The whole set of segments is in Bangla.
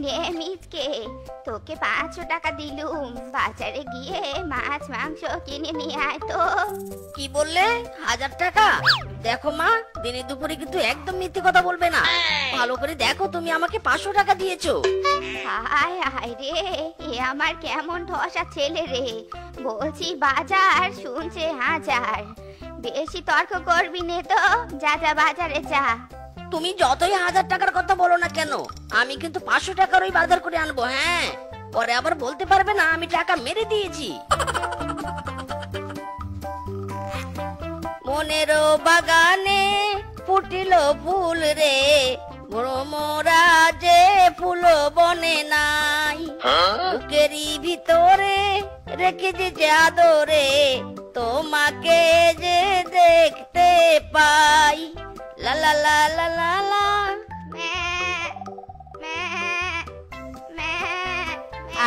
নে মিচকে, তোকে 500 টাকা দিলুম, বাজারে গিয়ে মাছ মাংস কিনে নিয়ে আয় তো। কি বললে? 1000 টাকা? দেখো মা, দিনে দুপুরে কিন্তু একদম মিথ্যে কথা বলবে না। ভালো করে দেখো, তুমি আমাকে 500 টাকা দিয়েছো। হায় হায় রে, এ আমার কেমন ঠসা ছেলে রে। বলছি বাজার, শুনছে 1000। বেশি তর্ক করবি নে তো, যা যা বাজারে যা। তুমি যতই 1000 টাকার কথা বলো না কেন, আমি কিন্তু 500 টাকারই বাজার করে আনবো। হ্যাঁ, পরে আবার বলতে পারবে না আমি টাকা মেরে দিয়েছি। মনের বাগানে ফুটিল ফুল রে, ভ্রমরা যে ফুল বনে নাই, বুকেরই ভিতরে রেখে যে আদরে, তোমাকে যে দেখতে পাই। লা লা লা লা লা লা।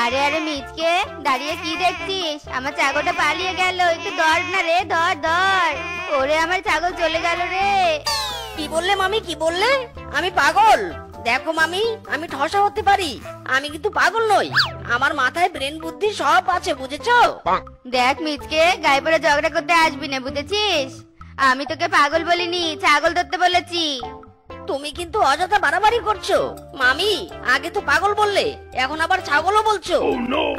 আরে আরে মিচকে, দাঁড়িয়ে কি দেখছিস? আমার ছাগলটা পালিয়ে গেল, একটু ধর না রে, ধর ধর। ওরে আমার ছাগল চলে গেল রে। কি বললে মামি, কি বললে? আমি পাগল? দেখো মামি, আমি ঠসা হতে পারি, আমি কিন্তু পাগল নই। আমার মাথায় ব্রেন বুদ্ধি সব আছে, বুঝেছো? দেখ মিচকে, গায়ে পড়ে ঝগড়া করতে আসবি না, বুঝেছিস? আমি তোকে পাগল বলিনি, ছাগল ধরতে বলেছি। তুমি কিন্তু অযথা বাড়াবাড়ি করছো মামি। আগে তো পাগল বললে, এখন আবার ছাগলও বলছো।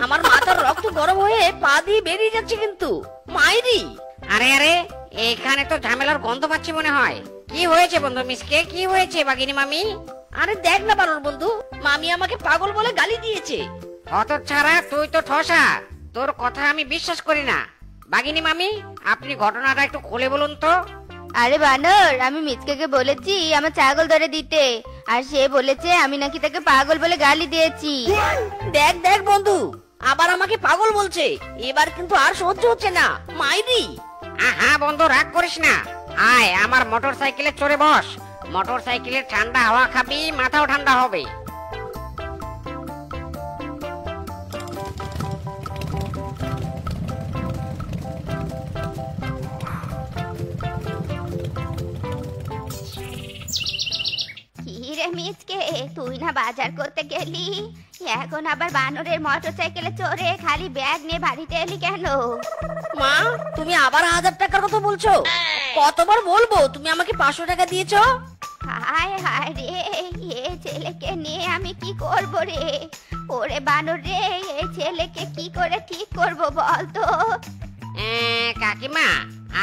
আমার মাথার রক্ত গরম হয়ে পা দিয়ে বেরিয়ে যাচ্ছে কিন্তু। মাইরি! আরে আরে, এখানে তো ঝামেলার গন্ধ পাচ্ছি মনে হয়। কি হয়েছে বন্ধু মিসকে, কি হয়েছে বাগিনী মামি? আরে দেখ না বানর বন্ধু, মামি আমাকে পাগল বলে গালি দিয়েছে। অত ছাড়া, তুই তো ঠসা, তোর কথা আমি বিশ্বাস করি না। বাগিনী মামি, আপনি ঘটনাটা একটু খুলে বলুন তো। আরে বানর, আমি মিচকেকে বলেছি আমার ছাগল ধরে দিতে, আর সে বলেছে আমি নাকি তাকে পাগল বলে গালি দিয়েছি। দেখ দেখ বন্ধু, আবার আমাকে পাগল বলছে। এবার কিন্তু আর সহ্য হচ্ছে না। মাইরি! হ্যাঁ বন্ধু, রাগ করিস না। আয় আমার মোটর সাইকেলে চড়ে বস। মোটর সাইকেলের ঠান্ডা হাওয়া খাবি, মাথাও ঠান্ডা হবে। কি রে মিচকে, তুই না বাজার করতে গেলি, এখন আবার বানরের মোটর সাইকেলে চড়ে খালি ব্যাগ নিয়ে বাড়িতে এলি কেন? মা, তুমি আবার 1000 টাকার কথা বলছো? কতবার বলবো তুমি আমাকে 500 টাকা দিয়েছো? হায় হায় রে, এ ছেলেকে নিয়ে আমি কি করব রে? ওরে বানর রে, এই ছেলেকে কি করে ঠিক করব বল তো? কাকিমা,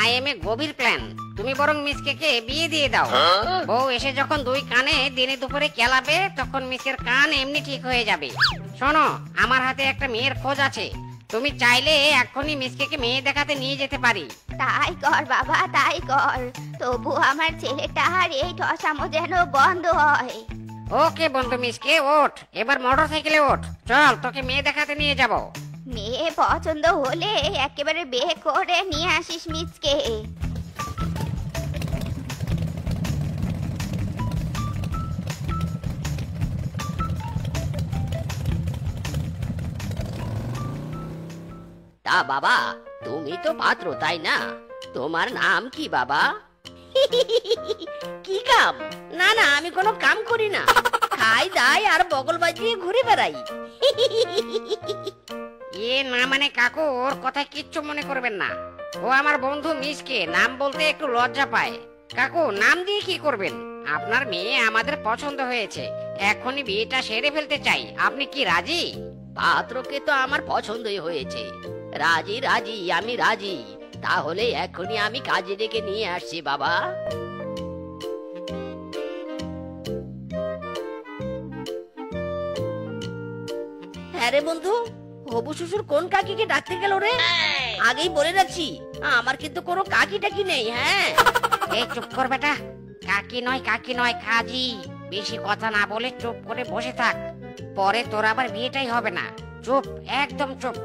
আই এম এ গভীর প্ল্যান। তুমি বরং মিসকে বিয়ে দিয়ে দাও। বউ এসে যখন দুই কানে দিনে দুপুরে কেলাবে, তখন মিসের কান এমনি ঠিক হয়ে যাবে। শোনো, আমার হাতে একটা মেয়ের খোঁজ আছে। তুমি চাইলে এখনই মিসকে মেয়ে দেখাতে নিয়ে যেতে পারি। তাই কর বাবা, তাই কর। তবু আমার ছেলেটার এই ঠসামো যেন বন্ধ হয়। ওকে বন্ধু মিসকে, ওঠ, এবার মোটর সাইকেলে ওঠ। চল, তোকে মেয়ে দেখাতে নিয়ে যাব। মেয়ে পছন্দ হলে একেবারে বিয়ে করে নিয়ে আসিস মিচকে। তা বাবা, তুমি তো পাত্র তাই না? তোমার নাম কি বাবা? কি কাম? না না, আমি কোনো কাম করি না, খাই দাই আর বগল বাজিয়ে ঘুরে বেড়াই। না মানে কাকু, ওর কথা কিচ্ছু মনে করবেন না। ও আমার বন্ধু মিসকে, নাম বলতে একটু লজ্জা পায়। কাকু, নাম দিয়ে কি করবেন? আপনার মেয়ে আমাদের পছন্দ হয়েছে, এখনই বিয়েটা সেরে ফেলতে চাই। আপনি কি রাজি? পাত্রকে তো আমার পছন্দই হয়েছে। রাজি রাজি, আমি রাজি। তাহলে এখনই আমি কাজে ডেকে নিয়ে আসছি বাবা। হ্যাঁ রে বন্ধু, হবু শ্বশুর কোন কাকিকে ডাকতে গেল রে? আগেই বলে রাখছি, আমার কিন্তু কোনো কাকি টাকি নেই। হ্যাঁ, এই চুপ কর বেটা। কাকি নয়, কাকি নয়, কাজী। বেশি কথা না বলে চুপ করে বসে থাক, পরে তোর আবার বিয়েটাই হবে না। চুপ, একদম চুপ।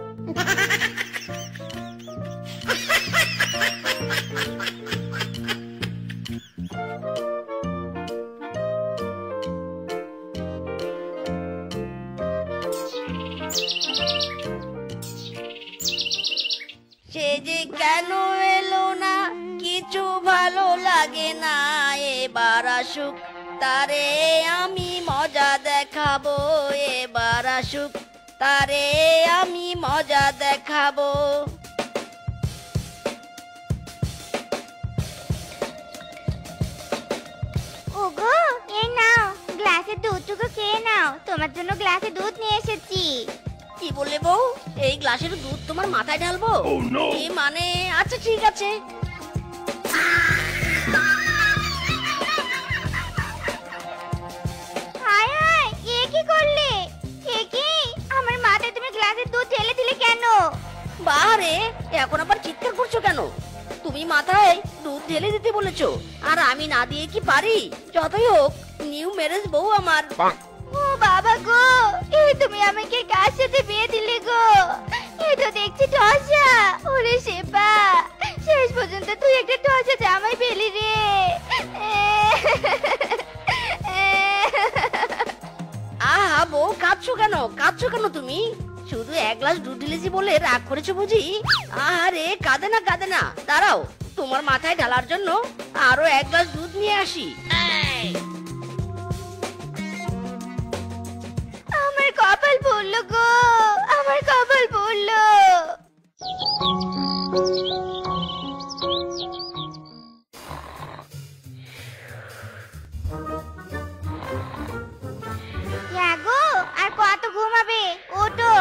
সে যে কেন এলো না, কিছু ভালো লাগে না। এবার আসুক তারে আমি মজা দেখাবো, এবার আসুক তারে আমি মজা দেখাবো। ওগো, এই নাও গ্লাসের দুধটুকু খেয়ে নাও, তোমার জন্য গ্লাসে দুধ নিয়ে এসেছি। কি বললে বউ? এই গ্লাসের দুধ তোমার মাথায় ঢালবো? এ মানে আচ্ছা ঠিক আছে। হায় হায়, এ কি করলে? এ কি, আমার মাথায় তুমি গ্লাসের দুধ ঢেলে দিলে কেন? বাহারে, এখন আবার চিৎকার করছো কেন? তুমি মাথায় দুধ ঢেলে দিতে বলেছো, আর আমি না দিয়ে কি পারি? যতই হোক নিউ ম্যারেজ বউ আমার। ও বাবা গো, এই তুমি আমাকে কার সাথে বিয়ে দিলে গো? এই তো দেখছি টসা। ওরে শেপা, শেষ পর্যন্ত তুই একটা টসা জামাই পেলি রে। আহা বউ, কাঁদছো কেন? কাঁদছো কেন তুমি? শুধু এক গ্লাস দুধ ঢেলেছি বলে রাগ করেছো বুঝি? আরে কাঁদে না কাঁদে না, দাঁড়াও তোমার মাথায় ঢালার জন্য আরো এক গ্লাস দুধ নিয়ে আসি। আমার কপাল পড়লো গো, আমার কপাল পড়লো। গো, আর কত ঘুমাবে? ওঠো,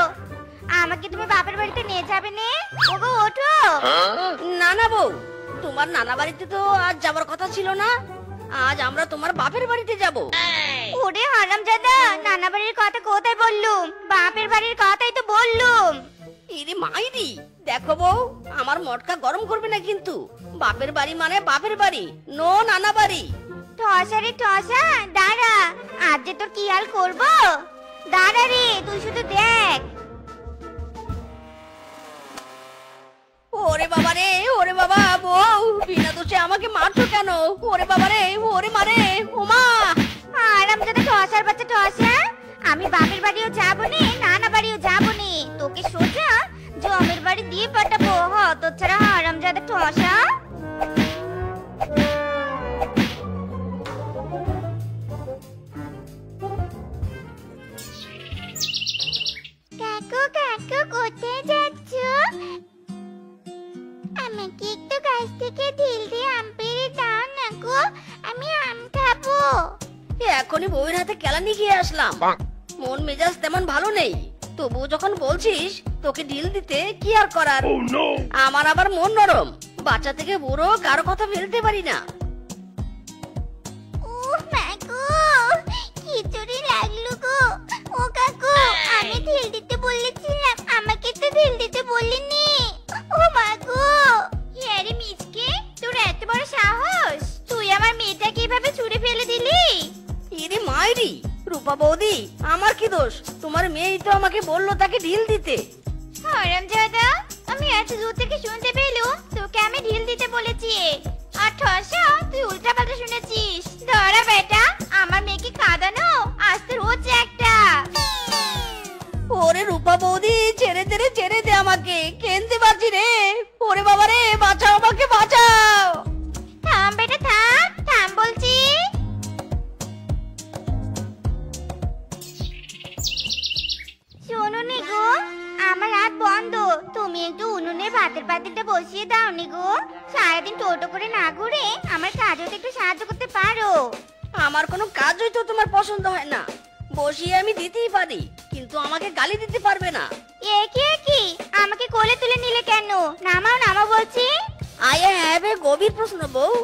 আমাকে তুমি বাপের বাড়িতে নিয়ে যাবে নে। ওগো ওঠো। না না বউ, তোমার নানা বাড়িতে তো আজ যাবার কথা ছিল না। আজ আমরা তোমার বাপের বাড়িতে যাব। ওরে হারামজাদা, নানা বাড়ির কথা কোথায় বললুম? বাপের বাড়ির কথাই তো বললুম। ইরে মাইরি, দেখো বউ, আমার মটকা গরম করবে না কিন্তু। বাপের বাড়ি মানে বাপের বাড়ি, নো নানা বাড়ি। টসা রে টসা, দাঁড়া, আজ যে তোর কি হাল করবো। দাঁড়া রে, তুই শুধু দেখ। ওরে বাবা রে, ওরে বাবা, বউ বিনা দোষে আমাকে মারছো কেন? ওরে বাবা রে, ওরে মারে, ওমা। হারামজাদা টসার বাচ্চা টসা, আমি বাপের বাড়িও যাবো নে, নানা বাড়িও যাবো নে, তোকে সোজা জমের বাড়ি দিয়ে পাঠাবো। হতচ্ছাড়া হারামজাদা টসা। কাকু কাকু, কোথায় যাচ্ছ? আমাকে একটু গাছ থেকে ঢিল দিয়ে আম পেড়ে দাও না গো, আমি আম খাবো। এখনই বউয়ের হাতে কেলানি খেয়ে আসলাম, মন মেজাজ তেমন ভালো নেই। তবু যখন বলছিস তোকে ঢিল দিতে, কি আর করার। আমার আবার মন নরম, বাচ্চা থেকে বুড়ো কারো কথা ফেলতে পারি না। মা গো, খিচুড়ি লাগলো গো। ও কাকু, আমি ঢিল দিতে বলেছিলাম, আমাকে তো ঢিল দিতে বলিনি। ও মা গো, আরে মিচকে, তোর এত বড় সাহস, তুই আমার মেয়েটাকে এভাবে ছুঁড়ে ফেলে দিলি? ইরে মাইরি, রূপা বৌদি, আমার কি দোষ? তোমার মেয়েই তো আমাকে বললো তাকে ঢিল দিতে। হারামজাদা, আমি এত দূর থেকে শুনতে পেলুম তোকে আমি ঢিল দিতে বলেছি। আর ঠসা, তুই উল্টা পাল্টা শুনেছিস। ধরা বেটা, আমার মেয়েকে কাঁদানো আজ তোর হচ্ছে একটা। ওরে রূপা বৌদি, ছেড়ে দে রে, ছেড়ে দে আমাকে, কেনতে পারছি রে। ওরে বাবা রে, বাঁচাও আমাকে, বাঁচাও। থাম বেটা, থাম থাম বলছি। শোনো নি গো, আমার হাত বন্ধ, তুমি একটু উনুনে ভাতের পাতিলটা বসিয়ে দাও নি গো। সারাদিন টোটো করে না ঘুরে আমার কাজে একটু সাহায্য করতে পারো। আমার কোনো কাজই তো তোমার পছন্দ হয় না। বসিয়ে আমি দিতেই পারি, কিন্তু আমাকে গালি দিতে পারবে না। কি আমাকে কোলে তুলে নিলে কেন? নামাও নামাও বলছি। আই হ্যাভ এ গভীর প্রশ্ন বউ।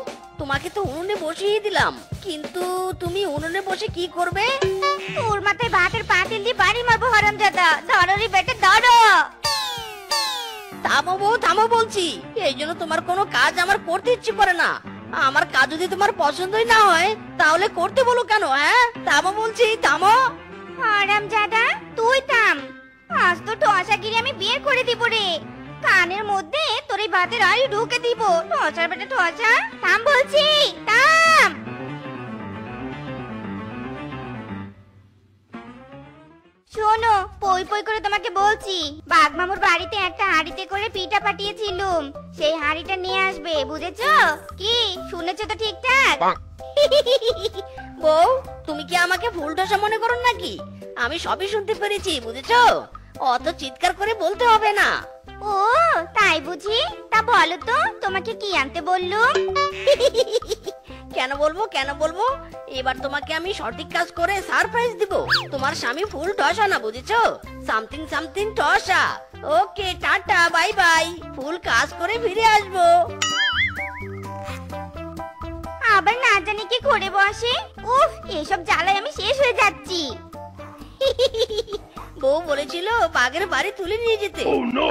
তোমাকে তো উনুনে বসিয়ে দিলাম, কিন্তু তুমি উনুনে বসে কি করবে? তোর মাথায় ভাতের পাতিল দিয়ে বাড়ি মারবো হারামজাদা। ধরো রে বেটা, ধরো। থামো বউ, থামো বলছি। এই জন্য তোমার কোনো কাজ আমার করতে ইচ্ছে করে না। আমার কাজ যদি তোমার পছন্দই না হয় তাহলে করতে বলো কেন? হ্যাঁ, থামো বলছি, থামো। হারামজাদা, তুই থাম। আজ তো টসাগিরি আমি বিয়ে করে দিব রে। কানের মধ্যে তোর এই ভাতের আড়ি ঢুকে দিব। টসার বেটা টসা, থাম বলছি, থাম। শোনো, পই পই করে তোমাকে বলছি, বাঘ মামুর বাড়িতে একটা হাঁড়িতে করে পিঠা পাঠিয়েছিলুম, সেই হাঁড়িটা নিয়ে আসবে, বুঝেছো? কি শুনেছো তো ঠিকঠাক? বউ, তুমি কি আমাকে ফুল ঠসা মনে করো নাকি? আমি সবই শুনতে পেরেছি, বুঝেছো? অত চিৎকার করে বলতে হবে না। ও তাই বুঝি? তা বলো তো তোমাকে কি আনতে বললুম? কেন বলবো, কেন বলবো? এবার তোমাকে আমি সঠিক কাজ করে সারপ্রাইজ দিব। তোমার স্বামী ফুল টসা না, বুঝেছো? সামথিং সামথিং টসা। Okay, tata, bye bye. ফুল কাজ করে ফিরে আসবো। আবার না জানি কি করে বসে। উফ, এসব জ্বালায় আমি শেষ হয়ে যাচ্ছি। বউ বলেছিল বাঘের বাড়ি তুলে নিয়ে যেতে।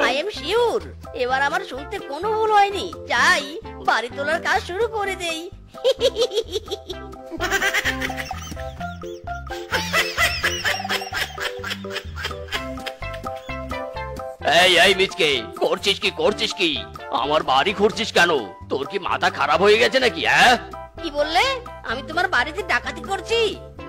আই এম শিওর এবার আমার শুনতে কোনো ভুল হয়নি। যাই, বাড়ি তোলার কাজ শুরু করে দেই। এই এই মিচকে, করছিস কি? আমার বাড়ি খুঁড়ছিস কেন? তোর কি মাথা খারাপ হয়ে গেছে নাকি? কি বললে? আমি তোমার বাড়িতে ডাকাতি করছি?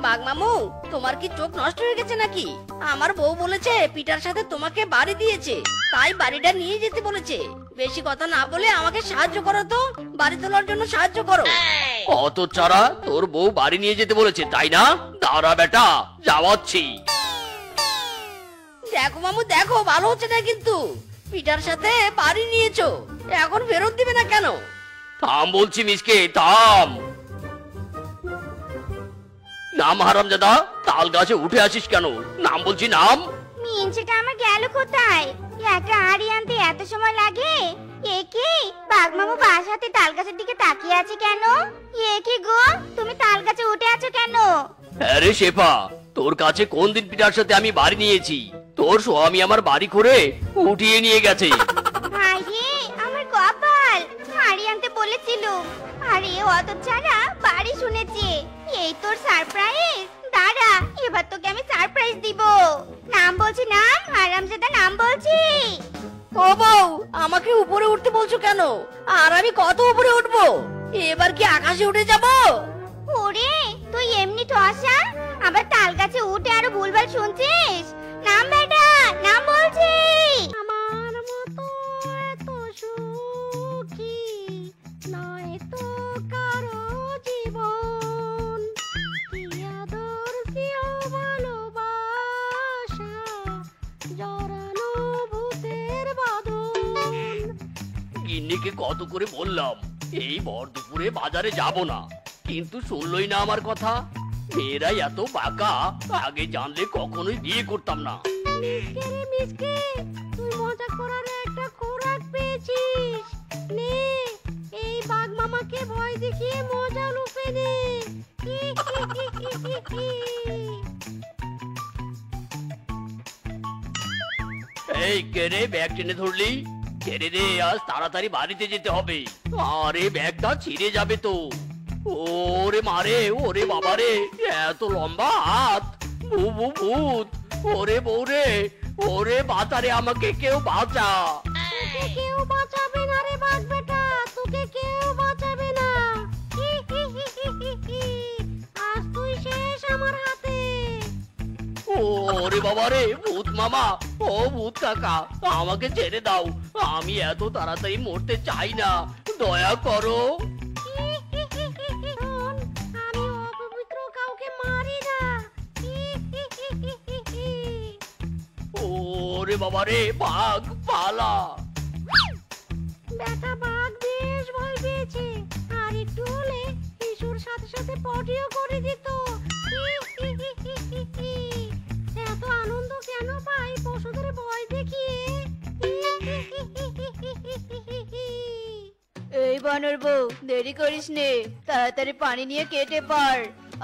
বাঘ মামু, তোমার কি চোখ নষ্ট হয়ে গেছে নাকি? আমার বউ বলেছে পিটার সাথে তোমাকে বাড়ি দিয়েছে, তাই বাড়িটা নিয়ে যেতে বলেছে। বেশি কথা না বলে আমাকে সাহায্য করো তো, বাড়ি তোলার জন্য সাহায্য করো। অত চারা, তোর বউ বাড়ি নিয়ে যেতে বলেছে তাই না? দাঁড়া বেটা, যাওয়াচ্ছি। দেখো মামু, দেখো, ভালো হচ্ছে না কিন্তু। পিটার সাথে বাড়ি নিয়েছো, এখন ফেরত দিবে না কেন? থাম বলছি মিচকে, থাম। নাম হারামজাদা, তাল গাছে উঠে আসিস কেন? নাম বলছি, নাম। মিনছেটা আমার গেল কোথায়? একটা হাড়ি আনতে এত সময় লাগে? এ কি বাঘমামু বাস হাতে তাল গাছের দিকে তাকিয়ে আছে কেন? এ কি গো, তুমি তাল গাছে উঠে আছো কেন? আরে শেফা, তোর কাছে কোন দিন পিটার সাথে আমি বাড়ি নিয়েছি? তোর স্বামী আমার বাড়ি করে উঠিয়ে নিয়ে গেছে। হায় রে, আমার কপাল। হাড়ি আনতে বলেছিল, আরে অত ছাড়া বাড়ি শুনেছে। এই তোর সারপ্রাইজ। দাঁড়া, এবার তোকে আমি সারপ্রাইজ দিব। নাম বলছি, নাম হারামজাদা, নাম বলছি। ও বউ, আমাকে উপরে উঠতে বলছো কেন? আর আমি কত উপরে উঠবো? এবার কি আকাশে উঠে যাব? ওরে, তুই এমনি ঠসা, আবার তাল গাছে উঠে আরো ভুলভাল শুনছিস। নাম বেটা, নাম বলছি। আমার মতো এত সুখী নয় তো কারো জীবন, কি আদর কি ভালোবাসা জড়ানো ভূতের বাঁধন। গিন্নিকে কত করে বললাম এই ভর দুপুরে বাজারে যাব না, কিন্তু শুনলই না আমার কথা। মেয়েরাই এত বাঁকা, আগে জানলে কখনোই বিয়ে করতাম না। মিসকে রে মিসকে, তুই মজা করার একটা খোরাক পেয়েছিস। নে, এই বাঘ মামাকে ভয় দেখিয়ে মজা লুফে নে। এই কে রে, ব্যাগ টেনে ধরলি? ছেড়ে দে, আজ তাড়াতাড়ি বাড়িতে যেতে হবে। আরে ব্যাগটা ছিঁড়ে যাবে তো। ওরে মারে, ওরে বাবারে, এত লম্বা হাত। ভূত, ওরে বউরে, ওরে বাঁচারে, আমাকে কেউ বাঁচা। তোকে কেউ বাঁচাবে না রে বাঘ বেটা, তোকে কেউ বাঁচাবে না। আজ তুই শেষ আমার হাতে। ওরে বাবারে, ভূত মামা, ও ভূত কাকা, আমাকে ছেড়ে দাও। আমি এত তাড়াতাড়ি মরতে চাই না, দয়া করো। শোন, আমি অপবিত্র কাউকে মারি না। ওরে বাবারে, বাঘ পালা। বেটা বাঘ বেশ ভয় পেয়েছে, আর একটু হলে শিশুর সাথে সাথে পটিও করে দিত। এত আনন্দ কেন পাই পশুদের ভয় দেখিয়ে? এই বানর বউ, দেরি করিস নে, তাড়াতাড়ি পানি নিয়ে কেটে পার।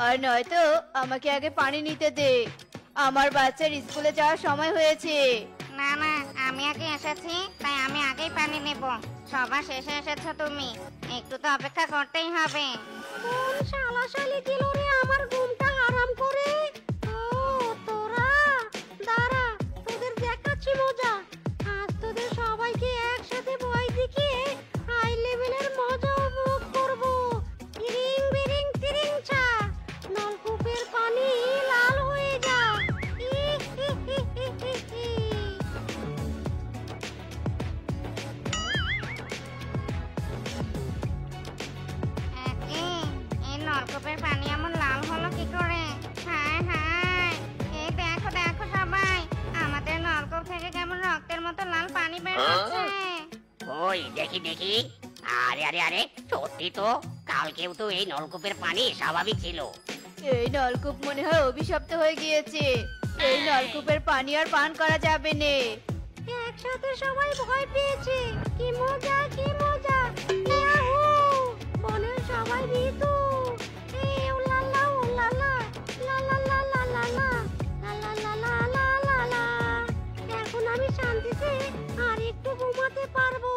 আর নয়তো আমাকে আগে পানি নিতে দে, আমার বাচ্চার স্কুলে যাওয়ার সময় হয়েছে। না না, আমি আগে এসেছি, তাই আমি আগেই পানি নেব। সবার শেষে এসেছো তুমি, একটু তো অপেক্ষা করতেই হবে। কোন শালাশালি দিল রে আমার ঘুমটা হারাম করে? ও তোরা, দাঁড়া, তোদের দেখাচ্ছি মজা। আজ তোদের সবাইকে একসাথে ভয় দেখিয়ে হাই লেভেলের মজা উপভোগ করব। তিরিং বিরিং তিরিং ছা, নলকূপের পানি লাল হয়ে যা। এই নলকূপের পানি এমন লাল হলো দেখি দেখি। আরে আরে আরে, সত্যি তো, কালকেও তো এই নলকূপের পানি স্বাভাবিক ছিল। এই নলকূপ মনে হয় অভিশপ্ত হয়ে গিয়েছে। এই নলকূপের পানি আর পান করা যাবে না। একসাথে সবাই ভয় পেয়েছে। কি মজা কি মজা, ইয়াহু! বনের সবাই ঋতু। এই উলালা উলালা, লা লা লা লা লা লা, লা লা লা লা লা লা লা। এখন আমি শান্তিতে আর একটু ঘুমাতে পারবো।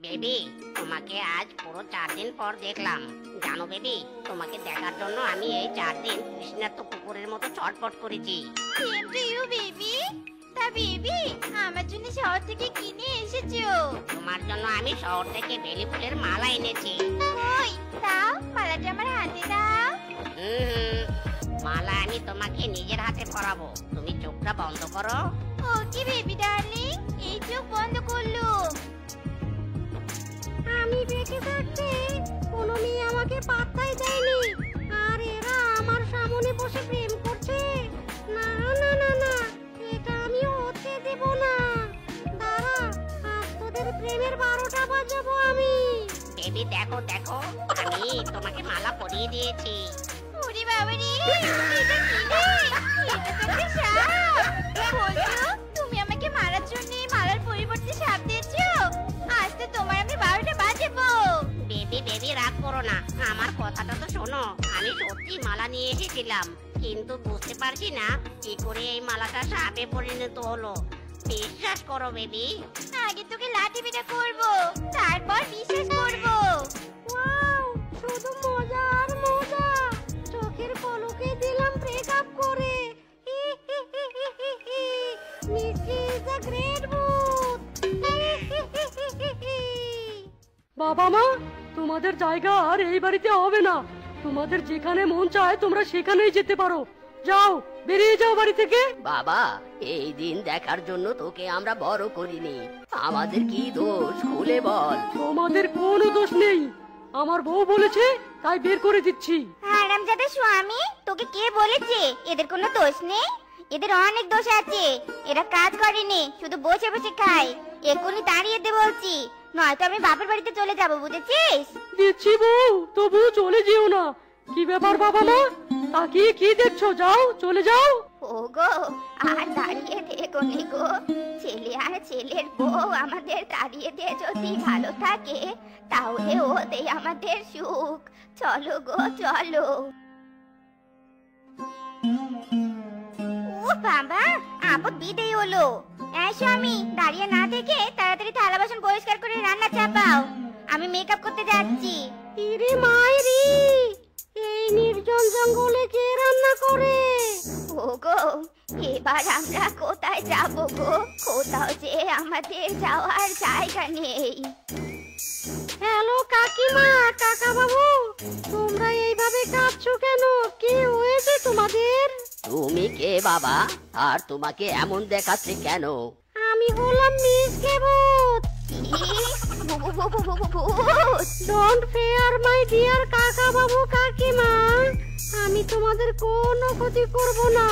বেবি, তোমাকে আজ পুরো 4 দিন পর দেখলাম। জানো বেবি, তোমাকে দেখার জন্য আমি এই 4 দিন কৃষ্ণার্ত কুকুরের মতো ছটফট করেছি। Same to you baby. তা বেবি, আমার জন্য শহর থেকে কিনে এসেছো? তোমার জন্য আমি শহর থেকে বেলি ফুলের মালা এনেছি। কই দাও, মালাটা আমার হাতে দাও। মালা আমি তোমাকে নিজের হাতে পরাবো। তুমি চোখটা বন্ধ করো। ওকে বেবি ডার্লিং, এই চোখ বন্ধ করলুম। আমি বেঁচে থাকতে কোনো মেয়ে আমাকে পাত্তাই দেয়নি, আর এরা আমার সামনে বসে প্রেম করছে। না না না না, এটা আমি হতে দেব না। দাঁড়া, আজ তোদের প্রেমের 12টা বাজাবো আমি। বেবি দেখো দেখো, আমি তোমাকে মালা পরিয়ে দিয়েছি। ওরে বাবা রে, এটা কি রে? এটা তো একটা সাপ। বলছো তুমি আমাকে মারার জন্য মালার পরিবর্তে সাপ দিয়েছো? আজ তো তোমার আমি 12টা বাজাবো। বেবি বেবি, রাগ করো না, আমার কথাটা তো শোনো। আমি সত্যি মালা নিয়ে এসেছিলাম, কিন্তু বুঝতে পারছি না কি করে এই মালাটা সাপে পরিণত হলো। বিশ্বাস করো বেবি। আগে তোকে লাঠি পিটা করবো, তারপর বিশ্বাস করবো। ওয়াও, শুধু মজা আর মজা। চোখের পলকে দিলাম ব্রেকআপ করে। মিষ্টি ইজ আ গ্রেট বুট। বাবা মা, তোমাদের জায়গা আর এই বাড়িতে হবে না। তোমাদের যেখানে মন চায় তোমরা সেখানেই যেতে পারো। যাও, বেরিয়ে যাও বাড়ি থেকে। বাবা, এই দিন দেখার জন্য তোকে আমরা বড় করিনি। আমাদের কি দোষ খুলে বল। তোমাদের কোনো দোষ নেই, আমার বউ বলেছে তাই বের করে দিচ্ছি। হারামজাদা স্বামী, তোকে কে বলেছে এদের কোনো দোষ নেই? এদের অনেক দোষ আছে। এরা কাজ করেনি, শুধু বসে বসে খায়। এক্ষুনি তাড়িয়ে দে বলছি, নয়তো আমি বাপের বাড়িতে চলে যাব, বুঝেছিস? দিচ্ছি বউ, তবু চলে যেও না। কি ব্যাপার বাবা মা, তাকিয়ে কি দেখছো? যাও, চলে যাও। ওগো, আর দাঁড়িয়ে দেখো নি গো। ছেলে আর ছেলের বউ আমাদের তাড়িয়ে দিয়ে যদি ভালো থাকে, তাহলে ওতেই আমাদের সুখ। চলো গো চলো। ও বাবা, আপদ বিদেয় হলো। এই স্বামী, দাঁড়িয়ে না থেকে তাড়াতাড়ি থালা বাসন পরিষ্কার করে রান্না চাপাও। আমি মেকআপ করতে যাচ্ছি। ইরে মাইরি, এই নির্জন জঙ্গলে কে রান্না করে? ওগো, এবার আমরা কোথায় যাব গো? কোথাও যে আমাদের যাওয়ার জায়গা নেই। হ্যালো কাকিমা, কাকা বাবু, তোমরা এইভাবে কাঁদছো কেন? কি হয়েছে তোমাদের? তুমি কে বাবা, আর তোমাকে এমন দেখাচ্ছে কেন? আমি হলাম Miss Cabot. Don't fear my dear কাকা বাবু কাকিমা। আমি তোমাদের কোনো ক্ষতি করব না।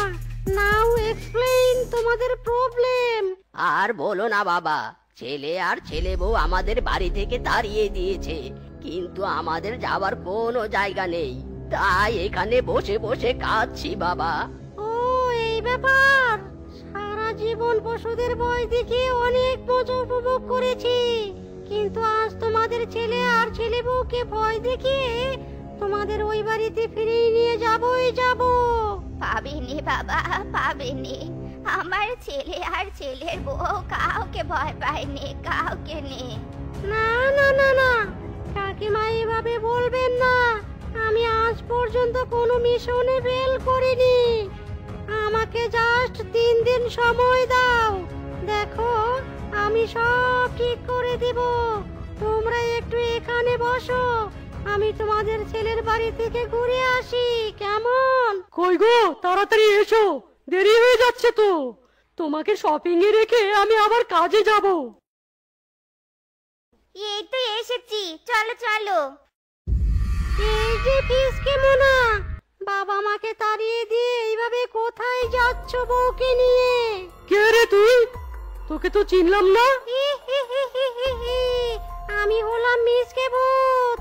নাও এক্সপ্লেইন তোমাদের প্রবলেম। আর বলো না বাবা, ছেলে আর ছেলে বউ আমাদের বাড়ি থেকে তাড়িয়ে দিয়েছে, কিন্তু আমাদের যাবার কোনো জায়গা নেই। তাই এখানে বসে বসে কাঁদছি বাবা। ও এই ব্যাপার। সারা জীবন পশুদের ভয় দেখে অনেক মজা উপভোগ করেছি, কিন্তু আজ তোমাদের ছেলে আর ছেলে বউকে ভয় দেখিয়ে তোমাদের ওই বাড়িতে ফিরিয়ে নিয়ে যাবই যাব। পাবেনি বাবা, পাবেনি। আমার ছেলে আর ছেলের বউ কাউকে ভয় পায়নি, কাউকে নেই। না না না না, কাকিমা এভাবে বলবেন না। আমি আজ পর্যন্ত কোনো মিশনে ফেল করিনি। আমাকে জাস্ট 3 দিন সময় দাও। দেখো, আমি সব ঠিক করে দেব। তোমরা একটু এখানে বসো, আমি তোমাদের ছেলের বাড়ি থেকে ঘুরে আসি, কেমন? কই গো, তাড়াতাড়ি এসো, দেরি হয়ে যাচ্ছে তো। তোমাকে শপিং এ রেখে আমি আবার কাজে যাব। এই তো এসেছি, চলো চলো। এই যে ফিসকে মোনা, বাবা মাকে তাড়িয়ে দিয়ে এইভাবে কোথায় যাচ্ছ বউকে নিয়ে? কে রে তুই? তোকে তো চিনলাম না। আমি আমি হলাম মিসকে ভূত,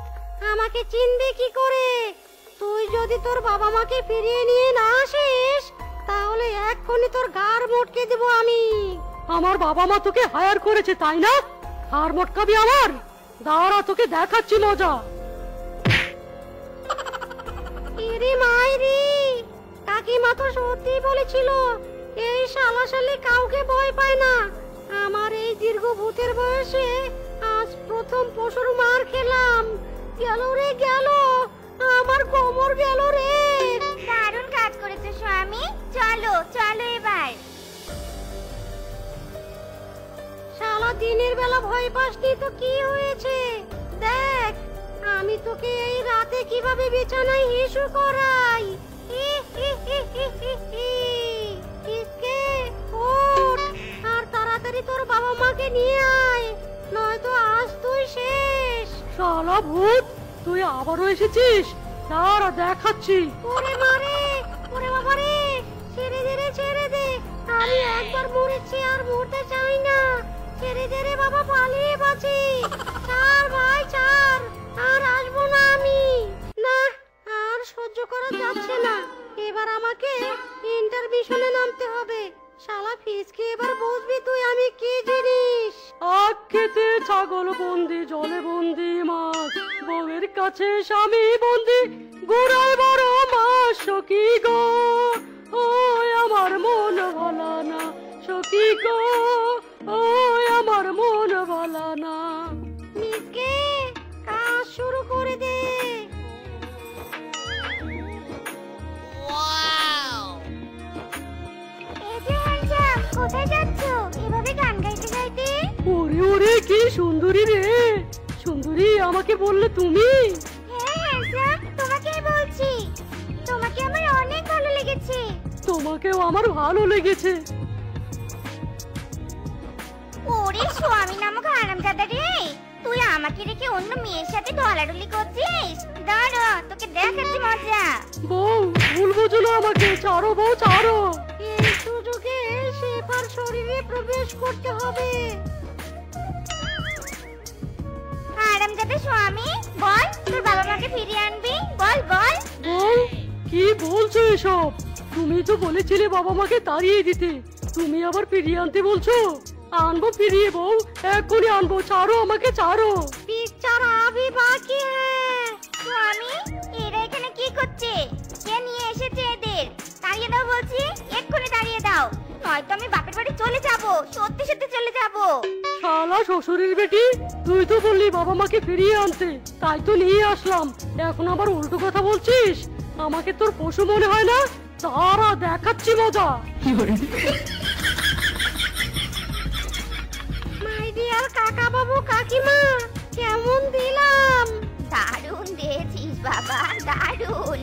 আমাকে চিনবি কি করে? তুই যদি তোর বাবা মাকে ফিরিয়ে নিয়ে না আসিস তাহলে এক্ষুনি তোর গাড় মটকে দেব আমি। আমার বাবা মা তোকে হায়ার করেছে তাই না? আর মটকাবি আমার? দাঁড়া, তোকে দেখাচ্ছি মজা। এরে মাইরি, কাকিমা তো সত্যি বলেছিল এই শালাশালি কাউকে ভয় পায় না। আমার এই দীর্ঘ ভূতের বয়সে আজ প্রথম পশুর মার খেলাম। গেল রে গেল, আমার কোমর গেল রে। দারুণ কাজ করেছো স্বামী, চলো চলো এবার। শালা দিনের বেলা ভয় পাসনি তো কি হয়েছে? দেখ আমি তোকে এই রাতে কিভাবে বিছানায় হিসু করাই। কিসকে ওঠ আর তাড়াতাড়ি তোর বাবা মাকে নিয়ে আয়, নয়তো আজ তুই শেষ। শালা ভূত, তুই আবারও এসেছিস? দাঁড়া দেখাচ্ছি। ওরে মারে, ওরে বাবা রে, ছেড়ে দে রে, ছেড়ে দে। আমি একবার মরেছি আর মরতে চাই না। ছেড়ে দে রে বাবা, পালিয়ে বাঁচি। ছাড় ভাই ছাড়, আর আসবো না আমি। না, আর সহ্য করা যাচ্ছে না। এবার আমাকে ইন্টারভিশনে নামতে হবে। শালা ফিসকে এবার বুঝবি তুই আমি কি জিনিস। আখ খেতে ছাগল বন্দি, জলে বন্দি মাছ, বউয়ের কাছে স্বামী বন্দি, গোড়ায় বড় মাছ। সখী গো, ও আমার মন ভালা না, সখী গো, ও আমার মন ভালা না। মিসকে কাজ শুরু করে দে। এই যে হ্যান্ডসাম, কোথায় যাচ্ছো এভাবে গান গাইতে গাইতে? ওরে ওরে, কি সুন্দরী রে! সুন্দরী, আমাকে বললে তুমি? হ্যাঁ হ্যান্ডসাম, তোমাকেই বলছি। তোমাকে আমার অনেক ভালো লেগেছে। তোমাকেও আমার ভালো লেগেছে। ওরে স্বামী নামক হারামজাদা রে, তুই আমাকে রেখে অন্য মেয়ের সাথে ঢলাঢলি করছিস? দাঁড়া, তোকে দেখাচ্ছি মজা। বউ, ভুল বুঝো না আমাকে, ছাড়ো বউ ছাড়ো। এই সুযোগে শেফার শরীরে প্রবেশ করতে হবে। হারামজাদা স্বামী, বল তোর বাবা মাকে ফিরিয়ে আনবি, বল বল। বউ, কি বলছো এসব? তুমি তো বলেছিলে বাবা মাকে তাড়িয়ে দিতে, তুমি আবার ফিরিয়ে আনতে বলছো? আনবো ফিরিয়ে বউ, এক্ষুনি আনবো, ছাড়ো আমাকে ছাড়ো। পিকচার আভি বাকি হ্যায়। স্বামী, এরা এখানে কি করছে? কে নিয়ে এসেছে এদের? তাড়িয়ে দাও বলছি, এক্ষুনি তাড়িয়ে দাও, নয়তো আমি বাপের বাড়ি চলে যাব, সত্যি সত্যি চলে যাব। শালা শ্বশুরের বেটি, তুই তো বললি বাবা মাকে ফিরিয়ে আনতে, তাই তো নিয়ে আসলাম। এখন আবার উল্টো কথা বলছিস? আমাকে তোর পশু মনে হয় না? তারা দেখাচ্ছি মজা। মাই ডিয়ার কাকা বাবু কাকিমা, কেমন দিলাম? দারুণ দিয়েছিস বাবা, দারুণ।